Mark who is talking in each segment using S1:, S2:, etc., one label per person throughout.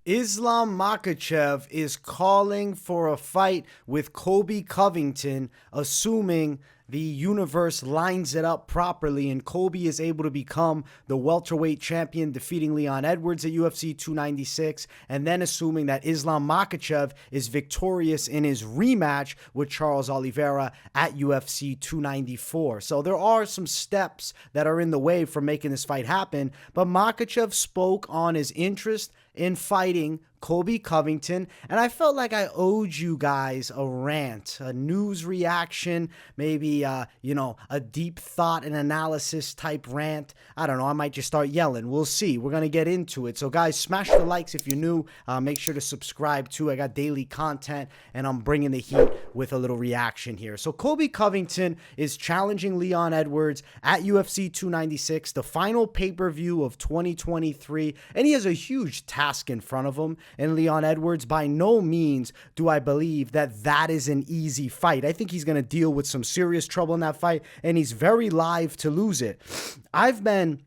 S1: Islam Makhachev is calling for a fight with Colby Covington, assuming the universe lines it up properly and Colby is able to become the welterweight champion, defeating Leon Edwards at UFC 296, and then assuming that Islam Makhachev is victorious in his rematch with Charles Oliveira at UFC 294. So there are some steps that are in the way for making this fight happen, but Makhachev spoke on his interest in fighting Colby Covington, and I felt like I owed you guys a rant, a news reaction, maybe, a deep thought and analysis type rant. I don't know, I might just start yelling. We'll see. We're going to get into it. So guys, smash the likes if you're new. Make sure to subscribe too. I got daily content, and I'm bringing the heat with a little reaction here. So Colby Covington is challenging Leon Edwards at UFC 296, the final pay-per-view of 2023, and he has a huge task in front of him. And Leon Edwards, by no means do I believe that is an easy fight. I think he's going to deal with some serious trouble in that fight, and he's very live to lose it. I've been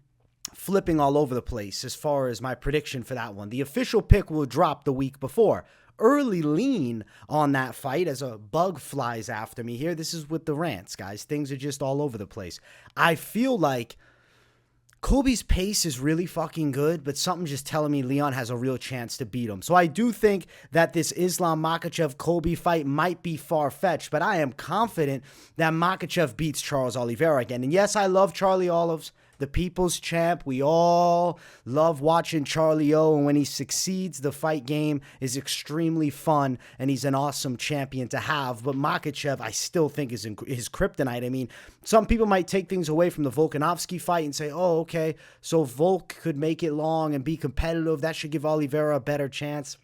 S1: flipping all over the place as far as my prediction for that one. The official pick will drop the week before. Early lean on that fight as a bug flies after me here. This is with the rants, guys. Things are just all over the place. I feel like Colby's pace is really fucking good, but something's just telling me Leon has a real chance to beat him. So I do think that this Islam Makhachev-Colby fight might be far-fetched, but I am confident that Makhachev beats Charles Oliveira again. And yes, I love Charlie Olives, the people's champ. We all love watching Charlie O, and when he succeeds, the fight game is extremely fun, and he's an awesome champion to have. But Makhachev, I still think, is his kryptonite. I mean, some people might take things away from the Volkanovski fight and say, oh, okay, so Volk could make it long and be competitive. That should give Oliveira a better chance.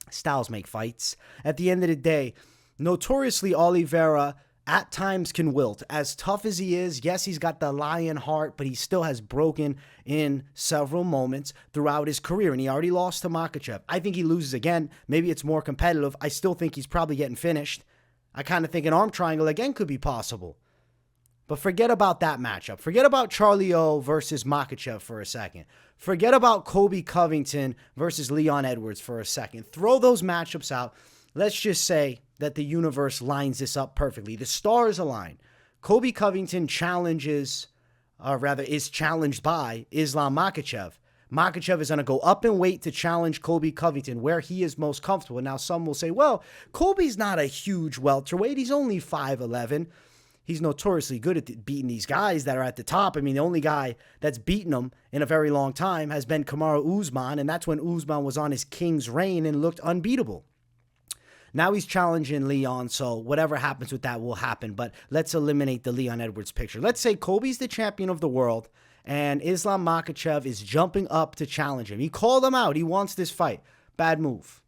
S1: Styles make fights. At the end of the day, notoriously, Oliveira at times can wilt. As tough as he is, yes, he's got the lion heart, but he still has broken in several moments throughout his career, and he already lost to Makhachev. I think he loses again. Maybe it's more competitive. I still think he's probably getting finished. I kind of think an arm triangle again could be possible. But forget about that matchup. Forget about Charlie O versus Makhachev for a second. Forget about Colby Covington versus Leon Edwards for a second. Throw those matchups out. Let's just say that the universe lines this up perfectly. The stars align. Colby Covington is challenged by Islam Makhachev. Makhachev is going to go up in weight to challenge Colby Covington where he is most comfortable. Now, some will say, well, Colby's not a huge welterweight. He's only 5'11". He's notoriously good at beating these guys that are at the top. I mean, the only guy that's beaten him in a very long time has been Kamaru Usman, and that's when Usman was on his king's reign and looked unbeatable. Now he's challenging Leon, so whatever happens with that will happen. But let's eliminate the Leon Edwards picture. Let's say Colby's the champion of the world, and Islam Makhachev is jumping up to challenge him. He called him out. He wants this fight. Bad move.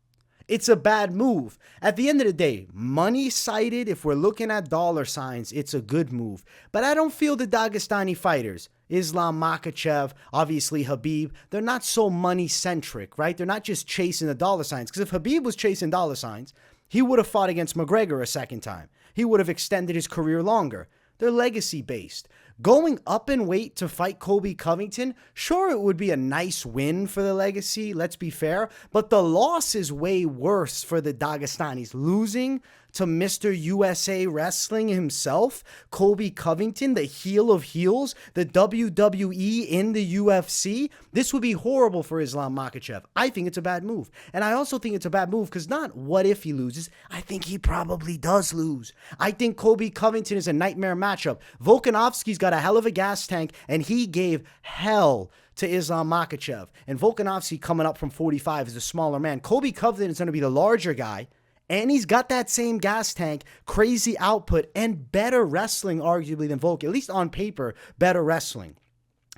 S1: It's a bad move. At the end of the day, money cited, if we're looking at dollar signs, it's a good move. But I don't feel the Dagestani fighters, Islam Makhachev, obviously Khabib, they're not so money-centric, right? They're not just chasing the dollar signs. Because if Khabib was chasing dollar signs, he would have fought against McGregor a second time. He would have extended his career longer. They're legacy-based. Going up in weight to fight Colby Covington, sure, it would be a nice win for the legacy, let's be fair, but the loss is way worse for the Dagestanis. Losing to Mr. USA Wrestling himself, Colby Covington, the heel of heels, the WWE in the UFC, this would be horrible for Islam Makhachev. I think it's a bad move. And I also think it's a bad move because not what if he loses, I think he probably does lose. I think Colby Covington is a nightmare matchup. Volkanovski's got a hell of a gas tank, and he gave hell to Islam Makhachev. And Volkanovski coming up from 45 is a smaller man. Colby Covington is going to be the larger guy, and he's got that same gas tank, crazy output, and better wrestling, arguably, than Volk. At least on paper, better wrestling.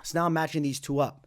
S1: So now I'm matching these two up.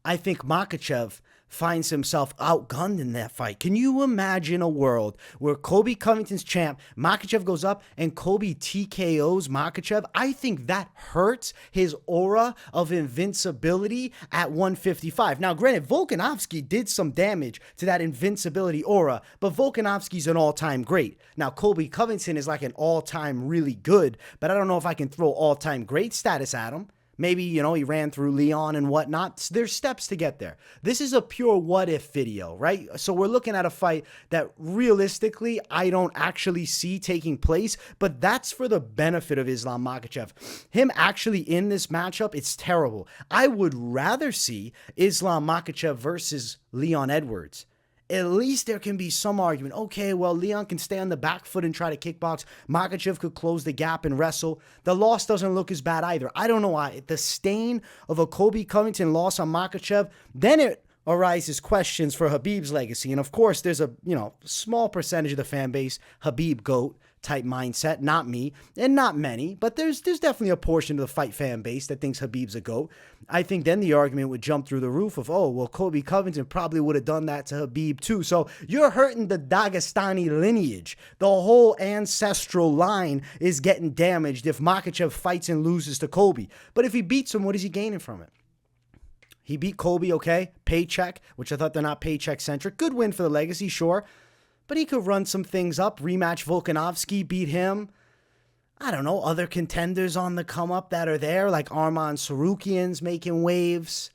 S1: I think Makhachev finds himself outgunned in that fight. Can you imagine a world where Colby Covington's champ, Makhachev goes up and Colby TKOs Makhachev? I think that hurts his aura of invincibility at 155. Now, granted, Volkanovski did some damage to that invincibility aura, but Volkanovski's an all-time great. Now, Colby Covington is like an all-time really good, but I don't know if I can throw all-time great status at him. Maybe, he ran through Leon and whatnot. There's steps to get there. This is a pure what-if video, right? So we're looking at a fight that realistically I don't actually see taking place, but that's for the benefit of Islam Makhachev. Him actually in this matchup, it's terrible. I would rather see Islam Makhachev versus Leon Edwards. At least there can be some argument. Okay, well, Leon can stay on the back foot and try to kickbox. Makhachev could close the gap and wrestle. The loss doesn't look as bad either. I don't know why. The stain of a Colby Covington loss on Makhachev, then it arises questions for Khabib's legacy. And of course, there's a, small percentage of the fan base, Khabib GOAT type mindset, not me, and not many, but there's definitely a portion of the fight fan base that thinks Khabib's a GOAT. I think then the argument would jump through the roof of, oh, well, Colby Covington probably would have done that to Khabib too. So you're hurting the Dagestani lineage. The whole ancestral line is getting damaged if Makhachev fights and loses to Colby. But if he beats him, what is he gaining from it? He beat Colby, okay, paycheck, which I thought they're not paycheck-centric. Good win for the legacy, sure. But he could run some things up. Rematch Volkanovski, beat him. I don't know, other contenders on the come-up that are there, like Arman Sarukian's making waves.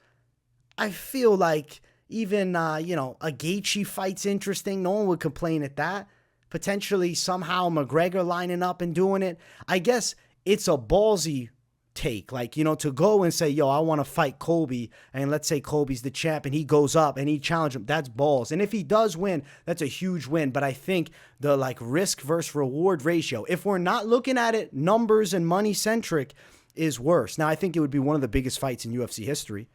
S1: I feel like even, a Gaethje fight's interesting. No one would complain at that. Potentially somehow McGregor lining up and doing it. I guess it's a ballsy take, to go and say, yo, I want to fight Colby, and let's say Colby's the champ and he goes up and he challenges him. That's balls. And if he does win, that's a huge win. But I think the risk versus reward ratio, if we're not looking at it numbers and money centric, is worse. Now, I think it would be one of the biggest fights in UFC history.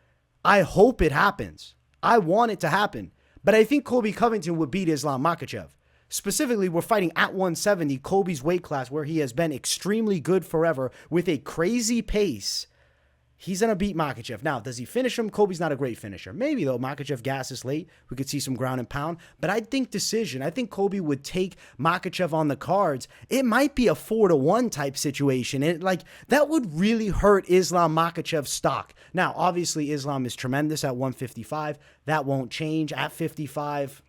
S1: I hope it happens. I want it to happen. But I think Colby Covington would beat Islam Makhachev. Specifically, we're fighting at 170, Colby's weight class, where he has been extremely good forever with a crazy pace. He's going to beat Makhachev. Now, does he finish him? Colby's not a great finisher. Maybe, though. Makhachev gasses late. We could see some ground and pound. But I think decision. I think Colby would take Makhachev on the cards. It might be a 4-1 type situation. That would really hurt Islam Makhachev's stock. Now, obviously, Islam is tremendous at 155. That won't change at 55.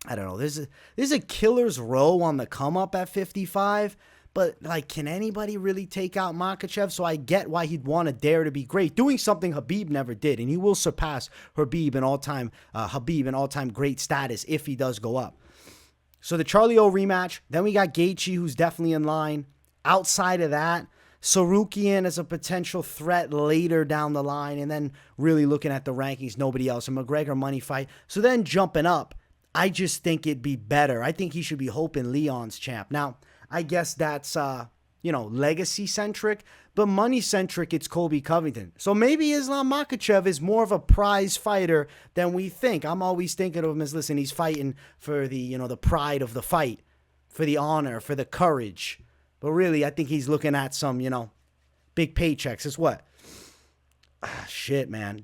S1: I don't know. There's a killer's row on the come up at 55, but can anybody really take out Makhachev? So I get why he'd want to dare to be great, doing something Khabib never did, and he will surpass Khabib in all-time great status if he does go up. So the Charlie O rematch. Then we got Gaethje, who's definitely in line. Outside of that, Sarukian as a potential threat later down the line, and then really looking at the rankings, nobody else. A McGregor money fight. So then jumping up, I just think it'd be better. I think he should be hoping Leon's champ. Now, I guess that's, legacy-centric, but money-centric, it's Colby Covington. So maybe Islam Makhachev is more of a prize fighter than we think. I'm always thinking of him as, listen, he's fighting for the, the pride of the fight, for the honor, for the courage. But really, I think he's looking at some, big paychecks. It's what? Shit, man.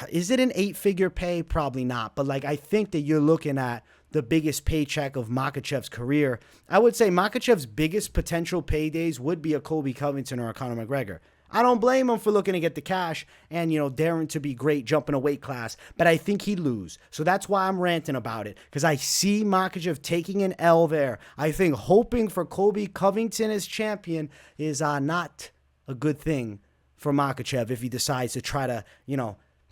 S1: Is it an 8-figure pay? Probably not. But I think that you're looking at the biggest paycheck of Makhachev's career. I would say Makhachev's biggest potential paydays would be a Colby Covington or a Conor McGregor. I don't blame him for looking to get the cash and, daring to be great, jumping a weight class. But I think he'd lose. So that's why I'm ranting about it. Because I see Makhachev taking an L there. I think hoping for Colby Covington as champion is not a good thing for Makhachev if he decides to try to,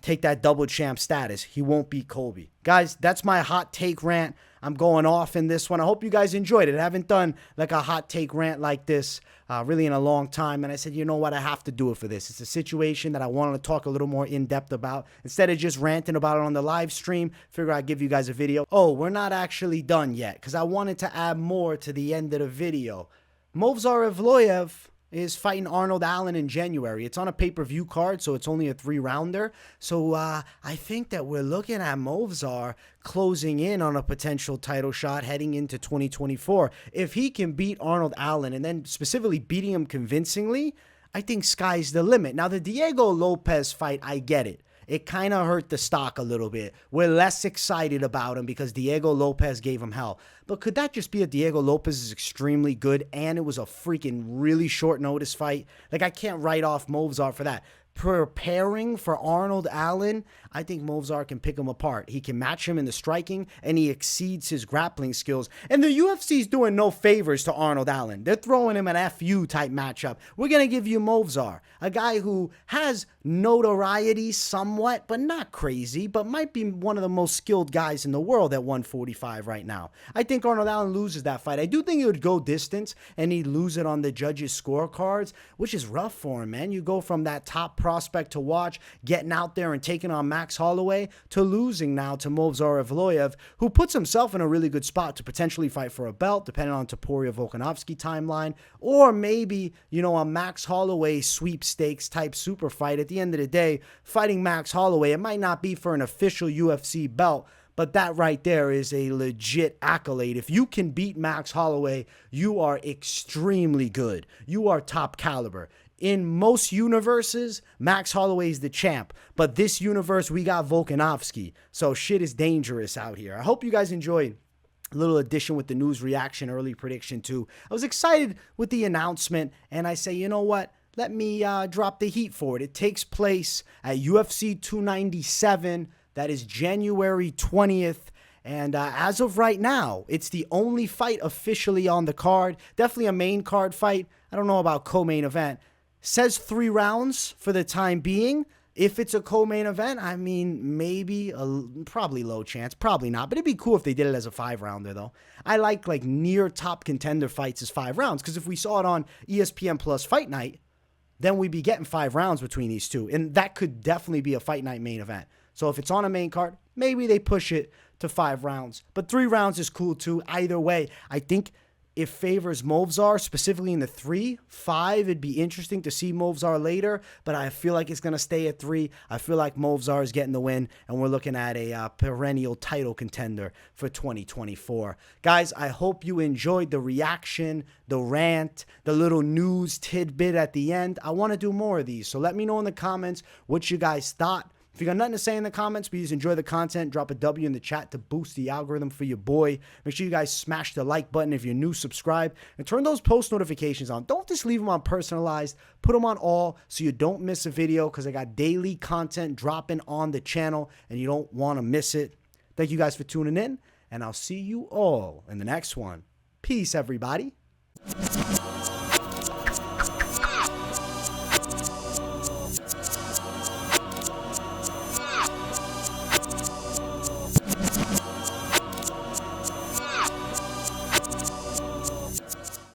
S1: take that double champ status. He won't beat Colby. Guys, that's my hot take rant. I'm going off in this one. I hope you guys enjoyed it. I haven't done a hot take rant like this really in a long time. And I said, you know what? I have to do it for this. It's a situation that I wanted to talk a little more in depth about. Instead of just ranting about it on the live stream, figure I'd give you guys a video. Oh, we're not actually done yet because I wanted to add more to the end of the video. Movsar Evloev is fighting Arnold Allen in January. It's on a pay-per-view card, so it's only a 3-rounder. So I think that we're looking at Movsar closing in on a potential title shot heading into 2024. If he can beat Arnold Allen and then specifically beating him convincingly, I think sky's the limit. Now, the Diego Lopez fight, I get it. It kind of hurt the stock a little bit. We're less excited about him because Diego Lopez gave him hell. But could that just be that Diego Lopez is extremely good and it was a freaking really short notice fight? I can't write off Movsar for that. preparing for Arnold Allen, I think Movsar can pick him apart. He can match him in the striking, and he exceeds his grappling skills. And the UFC's doing no favors to Arnold Allen. They're throwing him an FU type matchup. We're going to give you Movsar, a guy who has notoriety somewhat, but not crazy, but might be one of the most skilled guys in the world at 145 right now. I think Arnold Allen loses that fight. I do think he would go distance, and he'd lose it on the judges' scorecards, which is rough for him, man. You go from that top prospect to watch, getting out there and taking on Max Holloway, to losing now to Movsar Evloev, who puts himself in a really good spot to potentially fight for a belt, depending on Topuria Volkanovski timeline, or maybe, a Max Holloway sweepstakes type super fight. At the end of the day, fighting Max Holloway, it might not be for an official UFC belt, but that right there is a legit accolade. If you can beat Max Holloway, you are extremely good. You are top caliber. In most universes, Max Holloway is the champ. But this universe, we got Volkanovski. So shit is dangerous out here. I hope you guys enjoyed a little addition with the news reaction, early prediction too. I was excited with the announcement, and I say, you know what? Let me drop the heat for it. It takes place at UFC 297. That is January 20th. And as of right now, it's the only fight officially on the card. Definitely a main card fight. I don't know about co-main event. Says 3 rounds for the time being. If it's a co-main event, I mean, maybe, probably low chance. Probably not. But it'd be cool if they did it as a 5-rounder, though. I like near top contender fights as 5 rounds. Because if we saw it on ESPN Plus Fight Night, then we'd be getting 5 rounds between these two. And that could definitely be a Fight Night main event. So if it's on a main card, maybe they push it to 5 rounds. But 3 rounds is cool too. Either way, I think it favors Movsar, specifically in the 3. 5, it'd be interesting to see Movsar later, but I feel like it's going to stay at 3. I feel like Movsar is getting the win, and we're looking at a perennial title contender for 2024. Guys, I hope you enjoyed the reaction, the rant, the little news tidbit at the end. I want to do more of these, so let me know in the comments what you guys thought. If you got nothing to say in the comments, please enjoy the content. Drop a W in the chat to boost the algorithm for your boy. Make sure you guys smash the like button if you're new, subscribe, and turn those post notifications on. Don't just leave them on personalized. Put them on all so you don't miss a video, because I got daily content dropping on the channel and you don't want to miss it. Thank you guys for tuning in, and I'll see you all in the next one. Peace, everybody.